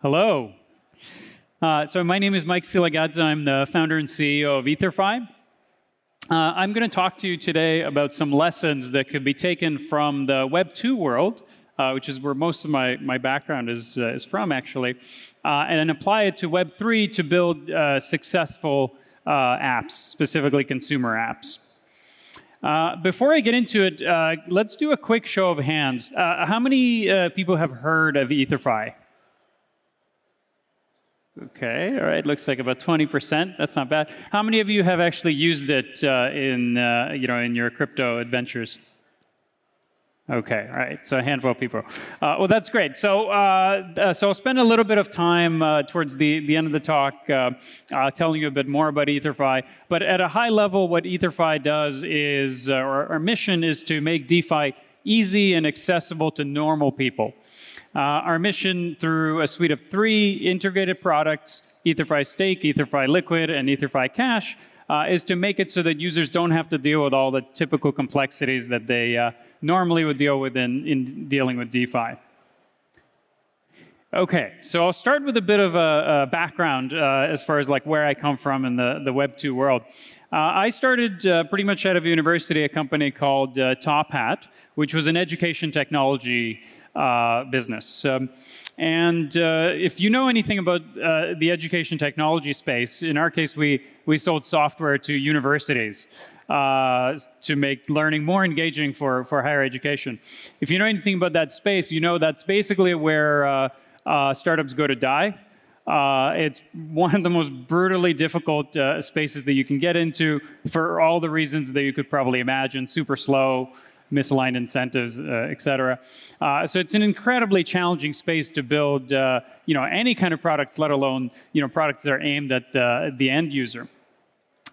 Hello. So my name is Mike Silagadze. I'm the founder and CEO of EtherFi. I'm going to talk to you today about some lessons that could be taken from the Web 2 world, which is where most of my background is from, actually, and then apply it to Web 3 to build successful apps, specifically consumer apps. Before I get into it, let's do a quick show of hands. How many people have heard of EtherFi? Okay, all right. Looks like about 20%. That's not bad. How many of you have actually used it in your crypto adventures? Okay, all right. So a handful of people. Well, that's great. So I'll spend a little bit of time towards the end of the talk telling you a bit more about EtherFi. But at a high level, what EtherFi does is, our mission is to make DeFi easy and accessible to normal people. Our mission through a suite of 3 integrated products, EtherFi Stake, EtherFi Liquid, and EtherFi Cash, is to make it so that users don't have to deal with all the typical complexities that they normally would deal with in dealing with DeFi. Okay, so I'll start with a bit of a background as far as like where I come from in the Web 2 world. I started pretty much out of university a company called Top Hat, which was an education technology business. If you know anything about the education technology space, in our case, we sold software to universities to make learning more engaging for higher education. If you know anything about that space, you know that's basically where startups go to die. It's one of the most brutally difficult spaces that you can get into for all the reasons that you could probably imagine: super slow, misaligned incentives, et cetera. So it's an incredibly challenging space to build, any kind of products, let alone, products that are aimed at the end user.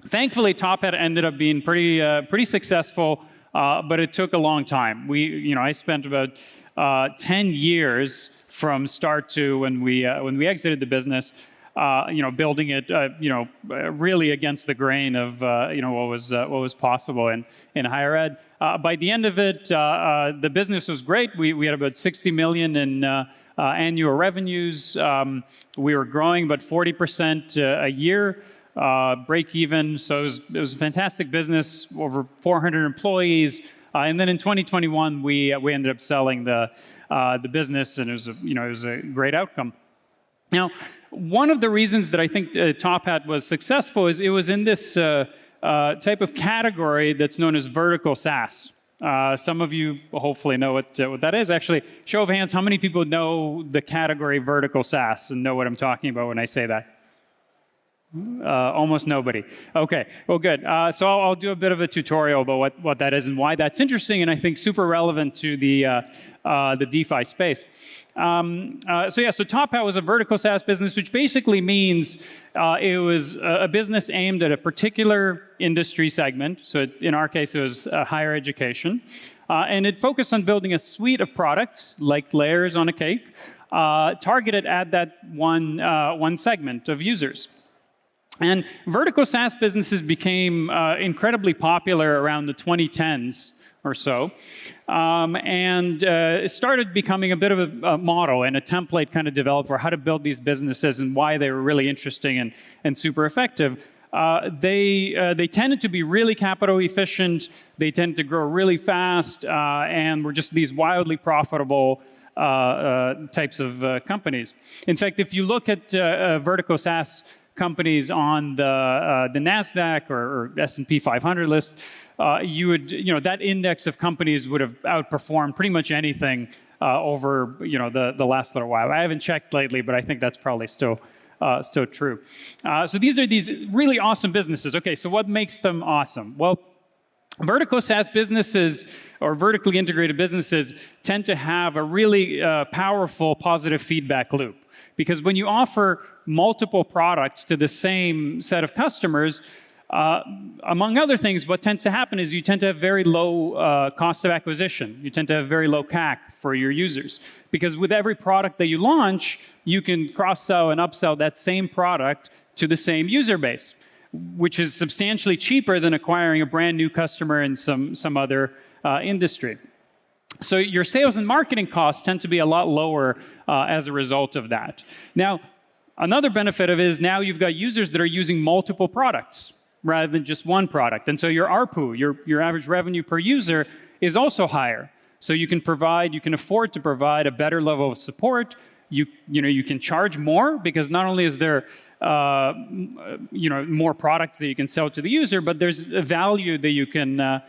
Thankfully, Top Hat ended up being pretty successful, but it took a long time. I spent about 10 years from start to when we exited the business, building it, really against the grain of, what was possible in higher ed. By the end of it, the business was great. We had about 60 million in annual revenues. We were growing about 40% a year, break even. So it was a fantastic business, over 400 employees. And then in 2021, we ended up selling the business, and it was a great outcome. Now, one of the reasons that I think Top Hat was successful is it was in this type of category that's known as vertical SaaS. Some of you hopefully know what that is. Actually, show of hands, how many people know the category vertical SaaS and know what I'm talking about when I say that? Almost nobody. Okay, well, good. So I'll do a bit of a tutorial about what that is and why that's interesting, and I think super relevant to the DeFi space. So Top Hat was a vertical SaaS business, which basically means it was a business aimed at a particular industry segment. So in our case, it was higher education. And it focused on building a suite of products, like layers on a cake, targeted at that one segment of users. And vertical SaaS businesses became incredibly popular around the 2010s or so, and it started becoming a bit of a model and a template kind of developed for how to build these businesses and why they were really interesting and super effective. They tended to be really capital efficient. They tended to grow really fast, and were just these wildly profitable types of companies. In fact, if you look at vertical SaaS companies on the NASDAQ or S&P 500 list, that index of companies would have outperformed pretty much anything over the last little while. I haven't checked lately, but I think that's probably still true. So these are these really awesome businesses. Okay, so what makes them awesome? Well, vertical SaaS businesses or vertically integrated businesses tend to have a really powerful positive feedback loop. Because when you offer multiple products to the same set of customers, among other things, what tends to happen is you tend to have very low cost of acquisition. You tend to have very low CAC for your users. Because with every product that you launch, you can cross-sell and upsell that same product to the same user base, which is substantially cheaper than acquiring a brand new customer in some other industry. So your sales and marketing costs tend to be a lot lower as a result of that. Now, another benefit of it is now you've got users that are using multiple products rather than just one product. And so your ARPU, your average revenue per user, is also higher. So you can afford to provide a better level of support. You can charge more because not only is there more products that you can sell to the user, but there's a value that you can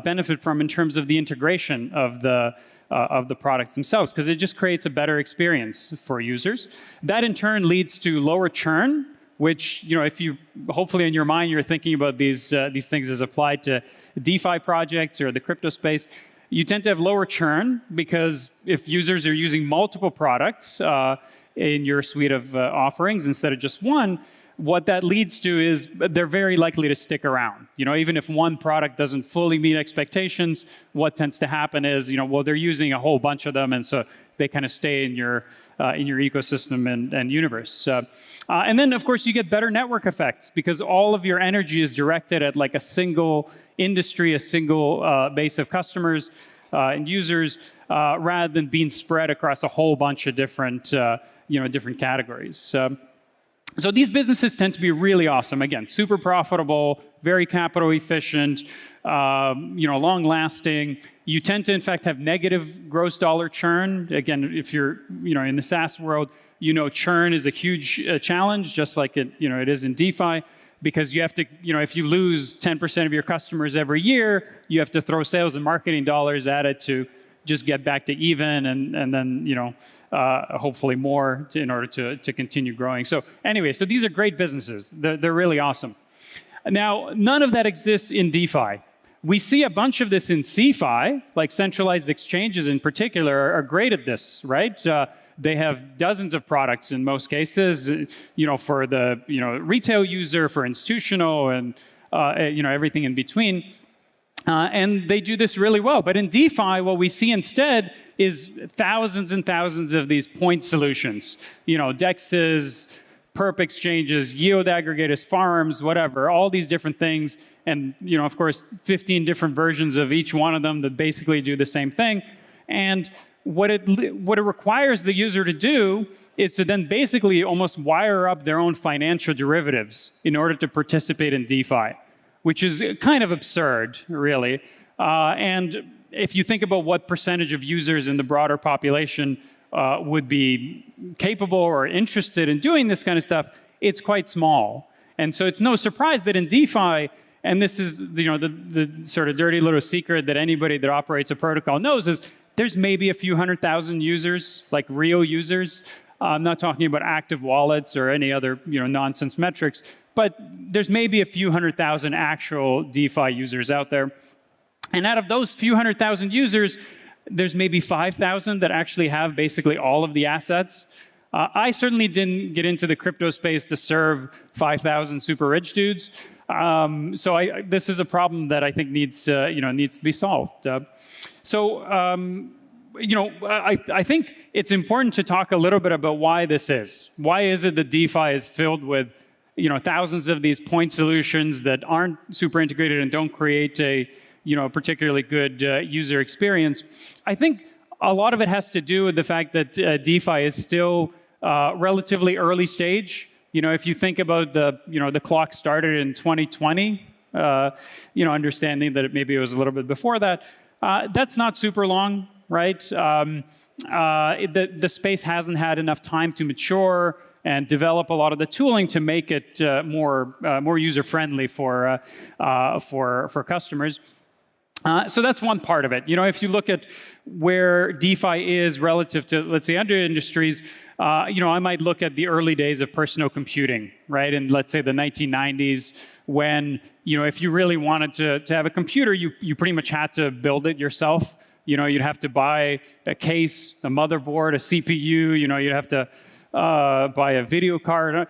benefit from in terms of the integration of the products themselves, because it just creates a better experience for users. That in turn leads to lower churn, which, if you, hopefully in your mind, you're thinking about these things as applied to DeFi projects or the crypto space, you tend to have lower churn because if users are using multiple products in your suite of offerings instead of just one, what that leads to is they're very likely to stick around. Even if one product doesn't fully meet expectations, what tends to happen is, well, they're using a whole bunch of them, and so they kind of stay in your ecosystem and universe. And then, of course, you get better network effects because all of your energy is directed at like a single industry, a single base of customers and users, rather than being spread across a whole bunch of different categories. So these businesses tend to be really awesome. Again, super profitable, very capital efficient, long-lasting. You tend to, in fact, have negative gross dollar churn. Again, if you're, in the SaaS world, churn is a huge challenge, just like it is in DeFi, because you have to, if you lose 10% of your customers every year, you have to throw sales and marketing dollars at it to just get back to even, and then hopefully more in order to continue growing. So anyway, so these are great businesses. They're really awesome. Now, none of that exists in DeFi. We see a bunch of this in CeFi, like centralized exchanges in particular are great at this, right? They have dozens of products in most cases, for the retail user, for institutional, and everything in between. And they do this really well. But in DeFi, what we see instead is thousands and thousands of these point solutions, DEXs, perp exchanges, yield aggregators, farms, whatever, all these different things. And, of course, 15 different versions of each one of them that basically do the same thing. And what it requires the user to do is to then basically almost wire up their own financial derivatives in order to participate in DeFi, which is kind of absurd, really. And if you think about what percentage of users in the broader population would be capable or interested in doing this kind of stuff, it's quite small. And so it's no surprise that in DeFi, and this is the sort of dirty little secret that anybody that operates a protocol knows, is there's maybe a few 100,000 users, like real users. I'm not talking about active wallets or any other nonsense metrics, but there's maybe a few 100,000 actual DeFi users out there. And out of those few 100,000 users, there's maybe 5,000 that actually have basically all of the assets. I certainly didn't get into the crypto space to serve 5,000 super rich dudes. So this is a problem that I think needs to be solved. I think it's important to talk a little bit about why this is. Why is it that DeFi is filled with thousands of these point solutions that aren't super integrated and don't create a particularly good user experience? I think a lot of it has to do with the fact that DeFi is still relatively early stage. If you think about the clock started in 2020, understanding that maybe it was a little bit before that, that's not super long, right? The space hasn't had enough time to mature and develop a lot of the tooling to make it more user-friendly for customers. So that's one part of it. If you look at where DeFi is relative to, let's say, other industries, I might look at the early days of personal computing, right? In, let's say, the 1990s, when, if you really wanted to have a computer, you pretty much had to build it yourself. You'd have to buy a case, a motherboard, a CPU, you'd have to buy a video card,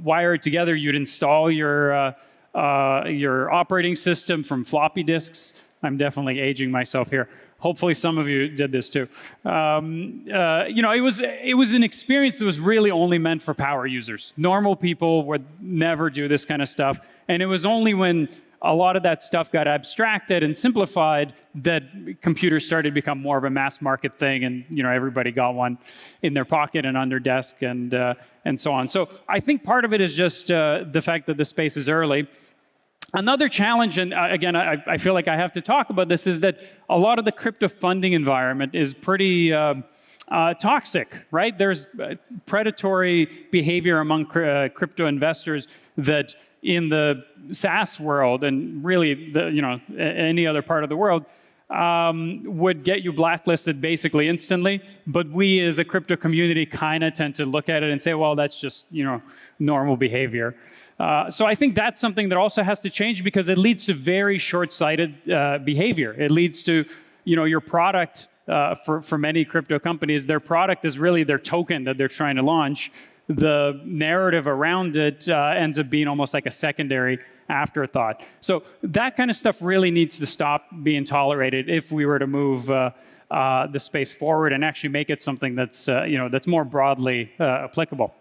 wire it together. You'd install your operating system from floppy disks. I'm definitely aging myself here. Hopefully some of you did this too. It was an experience that was really only meant for power users. Normal people would never do this kind of stuff. And it was only when a lot of that stuff got abstracted and simplified, that computers started to become more of a mass market thing, and everybody got one in their pocket and on their desk, and so on. So I think part of it is just the fact that the space is early. Another challenge, and again, I feel like I have to talk about this, is that a lot of the crypto funding environment is pretty toxic, right? There's predatory behavior among crypto investors that in the SaaS world, and really any other part of the world, would get you blacklisted basically instantly. But we as a crypto community kind of tend to look at it and say, well, that's just normal behavior. So I think that's something that also has to change, because it leads to very short-sighted behavior. It leads to your product. For many crypto companies, their product is really their token that they're trying to launch. The narrative around it ends up being almost like a secondary afterthought. So that kind of stuff really needs to stop being tolerated if we were to move the space forward and actually make it something that's that's more broadly applicable.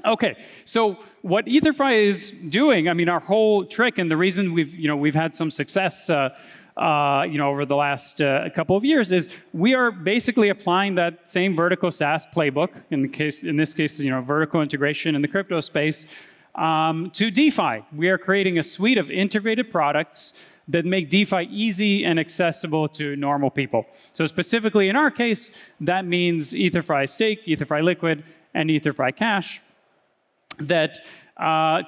Okay, so what EtherFi is doing, I mean, our whole trick, and the reason we've had some success over the last couple of years, is we are basically applying that same vertical SaaS playbook, in this case, vertical integration in the crypto space, to DeFi. We are creating a suite of integrated products that make DeFi easy and accessible to normal people. So specifically in our case, that means EtherFi Stake, EtherFi Liquid, and EtherFi Cash, that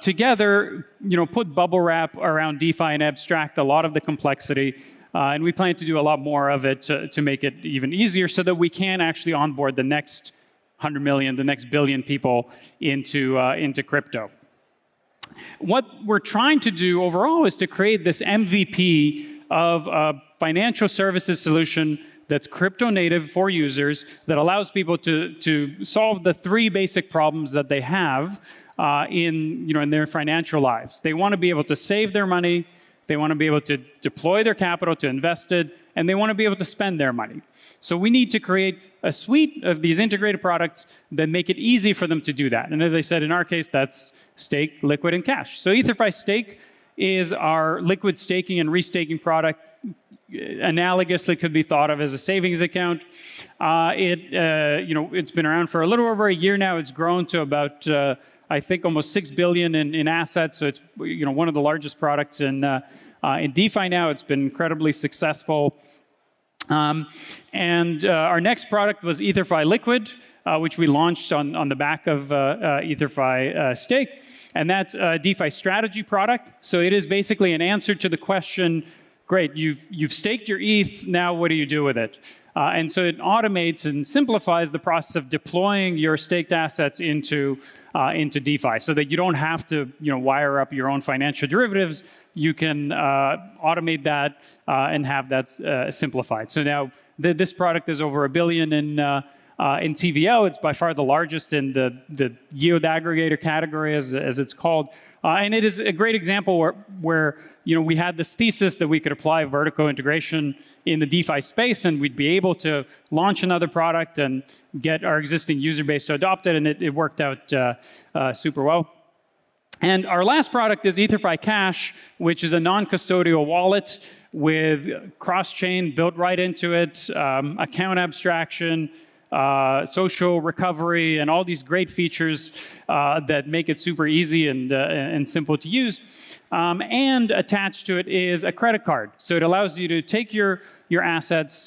together, put bubble wrap around DeFi and abstract a lot of the complexity. And we plan to do a lot more of it to make it even easier, so that we can actually onboard the next 100 million, the next billion people into crypto. What we're trying to do overall is to create this MVP of a financial services solution that's crypto native for users, that allows people to solve the three basic problems that they have in their financial lives. They want to be able to save their money, they want to be able to deploy their capital to invest it, and they want to be able to spend their money. So we need to create a suite of these integrated products that make it easy for them to do that. And as I said, in our case, that's Stake, Liquid, and Cash. So EtherFi Stake is our liquid staking and restaking product. Analogously could be thought of as a savings account. It's been around for a little over a year now. It's grown to about I think almost $6 billion in assets. So it's one of the largest products in DeFi now. It's been incredibly successful. And our next product was EtherFi Liquid, which we launched on the back of EtherFi Stake. And that's a DeFi strategy product. So it is basically an answer to the question, great, you've staked your ETH, now what do you do with it? And so it automates and simplifies the process of deploying your staked assets into DeFi, so that you don't have to wire up your own financial derivatives. You can automate that and have that simplified. So now this product is over $1 billion in TVL. It's by far the largest in the yield aggregator category, as it's called. And it is a great example where we had this thesis that we could apply vertical integration in the DeFi space, and we'd be able to launch another product and get our existing user base to adopt it, and it worked out super well. And our last product is EtherFi Cash, which is a non-custodial wallet with cross-chain built right into it, account abstraction, social recovery, and all these great features that make it super easy and simple to use. And attached to it is a credit card. So it allows you to take your assets,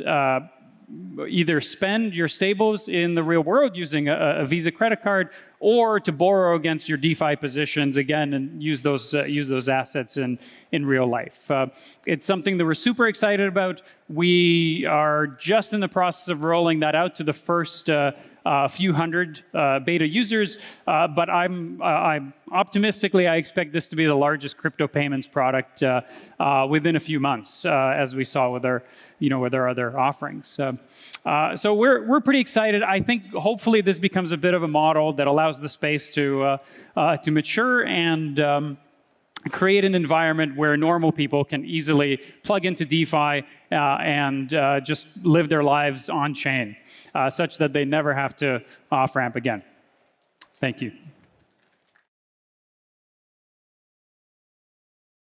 either spend your stables in the real world using a Visa credit card, or to borrow against your DeFi positions again and use those assets in real life. It's something that we're super excited about. We are just in the process of rolling that out to the first few hundred beta users, but I'm optimistically, I expect this to be the largest crypto payments product within a few months, as we saw with our other offerings. So we're pretty excited. I think hopefully this becomes a bit of a model that allows the space to mature and create an environment where normal people can easily plug into DeFi and just live their lives on chain, such that they never have to off-ramp again. Thank you.